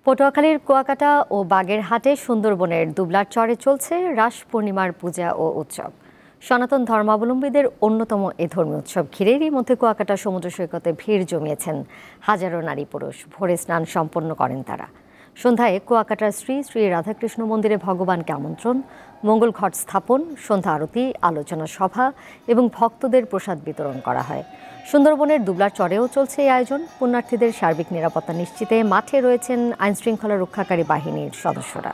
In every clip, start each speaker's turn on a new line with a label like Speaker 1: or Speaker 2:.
Speaker 1: পটুয়াখালীর কুয়াকাটা ও বাগেরহাটে সুন্দরবনের দুবলার চরে চলছে রাস পূর্ণিমার পূজা ও উৎসব। সনাতন ধর্মাবলম্বীদের অন্যতম এ ধর্মীয় উৎসব ঘিরেই মধ্যে কুয়াকাটা সমুদ্র সৈকতে ভিড় জমিয়েছেন হাজারো নারী পুরুষ। ভোরে স্নান সম্পন্ন করেন তারা। সন্ধ্যায় কুয়াকাটার শ্রী শ্রী রাধাকৃষ্ণ মন্দিরে ভগবানকে আমন্ত্রণ, মঙ্গল ঘট স্থাপন, সন্ধ্যা আরতি, আলোচনা সভা এবং ভক্তদের প্রসাদ বিতরণ করা হয়। সুন্দরবনের দুবলার চরেও চলছে এই আয়োজন। পুণ্যার্থীদের সার্বিক নিরাপত্তা নিশ্চিতে মাঠে রয়েছেন আইনশৃঙ্খলা রক্ষাকারী বাহিনীর সদস্যরা।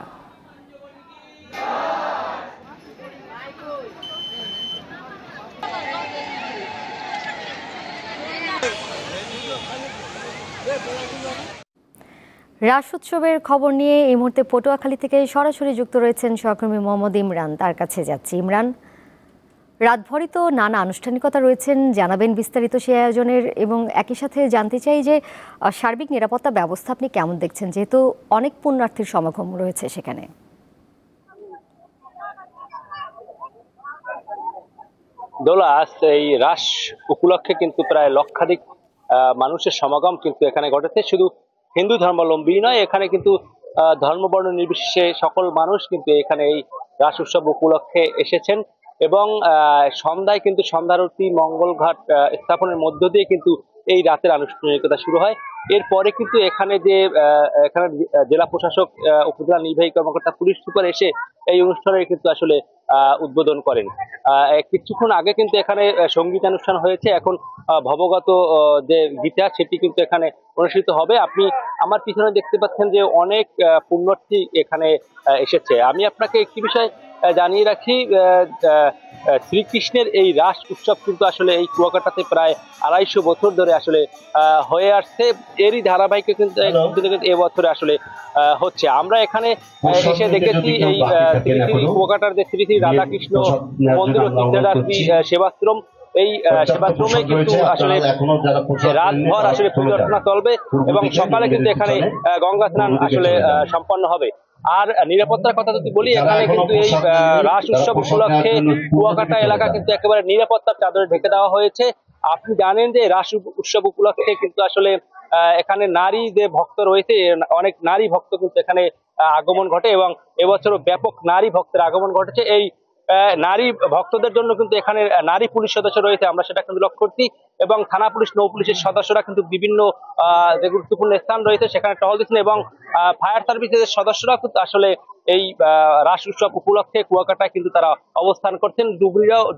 Speaker 1: রাস উৎসবের খবর নিয়ে এই মুহূর্তে পটুয়াখালী থেকে সরাসরি যুক্ত রয়েছেন সহকর্মী মোহাম্মদ ইমরান। তার কাছে যাচ্ছি। ইমরান, রাতভরই তো নানা আনুষ্ঠানিকতা রয়েছেন, জানাবেন বিস্তারিত সেই আয়োজনের, এবং একই সাথে জানতে চাই যে সার্বিক নিরাপত্তা ব্যবস্থা আপনি কেমন দেখছেন, যেহেতু অনেক পুণ্যার্থীর সমাগম রয়েছে সেখানে।
Speaker 2: দোলা, আজ এই রাস উপলক্ষে কিন্তু প্রায় লক্ষাধিক মানুষের সমাগম কিন্তু এখানে ঘটেছে। শুধু হিন্দু ধর্মাবলম্বী নয়, এখানে কিন্তু ধর্মবর্ণ নির্বিশেষে সকল মানুষ কিন্তু এখানে এই রাস উৎসব উপলক্ষে এসেছেন। এবং সন্ধ্যায় কিন্তু সন্ধ্যারতি মঙ্গল ঘাট স্থাপনের মধ্য দিয়ে কিন্তু এই রাতের আনুষ্ঠানিকতা শুরু হয়। এরপরে কিন্তু এখানে যে এখানে জেলা প্রশাসক, উপজেলা নির্বাহী কর্মকর্তা, পুলিশ সুপার এসে এই অনুষ্ঠানের কিন্তু আসলে উদ্বোধন করেন। কিছুক্ষণ আগে কিন্তু এখানে সঙ্গীতানুষ্ঠান হয়েছে। এখন ভবগত যে গীতা সেটি কিন্তু এখানে অনুষ্ঠিত হবে। আপনি আমার পিছনে দেখতে পাচ্ছেন যে অনেক পুণ্যার্থী এখানে এসেছে। আমি আপনাকে একটি বিষয় জানিয়ে রাখি, শ্রীকৃষ্ণের এই রাস উৎসব কিন্তু আসলে এই কুয়াকাটাতে প্রায় 250 বছর ধরে আসলে হয়ে আসছে। এরই ধারাবাহিকে কিন্তু এবছরে আসলে হচ্ছে। আমরা এখানে এসে দেখেছি এই কুয়াকাটার যে শ্রী শ্রী রাধাকৃষ্ণ মন্দির ও তীর্থযাত্রী সেবাশ্রম, এই সেবাশ্রমে কিন্তু আসলে রাতভর আসলে পুজো অর্চনা চলবে এবং সকালে কিন্তু এখানে গঙ্গা স্নান আসলে সম্পন্ন হবে। আর নিরাপত্তার কথা যদি বলি, এখানে কিন্তু এই রাস উৎসব উপলক্ষে কুয়াকাটা এলাকা কিন্তু একেবারে নিরাপত্তার চাদরে ঢেকে দেওয়া হয়েছে। আপনি জানেন যে রাস উৎসব উপলক্ষে কিন্তু আসলে এখানে নারী যে ভক্ত রয়েছে, অনেক নারী ভক্ত কিন্তু এখানে আগমন ঘটে এবং এবছরও ব্যাপক নারী ভক্তের আগমন ঘটেছে। এই নারী ভক্তদের জন্য কিন্তু এখানে নারী পুলিশ সদস্য রয়েছে, আমরা সেটা কিন্তু লক্ষ্য করছি। এবং থানা পুলিশ, নৌ পুলিশের সদস্যরা কিন্তু বিভিন্ন যে গুরুত্বপূর্ণ স্থান রয়েছে সেখানে টহল দিচ্ছেন এবং ফায়ার সার্ভিসের সদস্যরা কিন্তু আসলে এই রাস উৎসব উপলক্ষে কুয়াকাটায় কিন্তু তারা অবস্থান করছেন।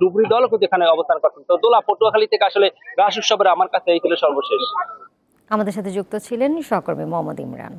Speaker 2: ডুবরি দল কিন্তু এখানে অবস্থান করছেন। তো দোলা, পটুয়াখালী থেকে আসলে রাস উৎসবের আমার কাছে এই ছিল সর্বশেষ।
Speaker 1: আমাদের সাথে যুক্ত ছিলেন সহকর্মী মোহাম্মদ ইমরান।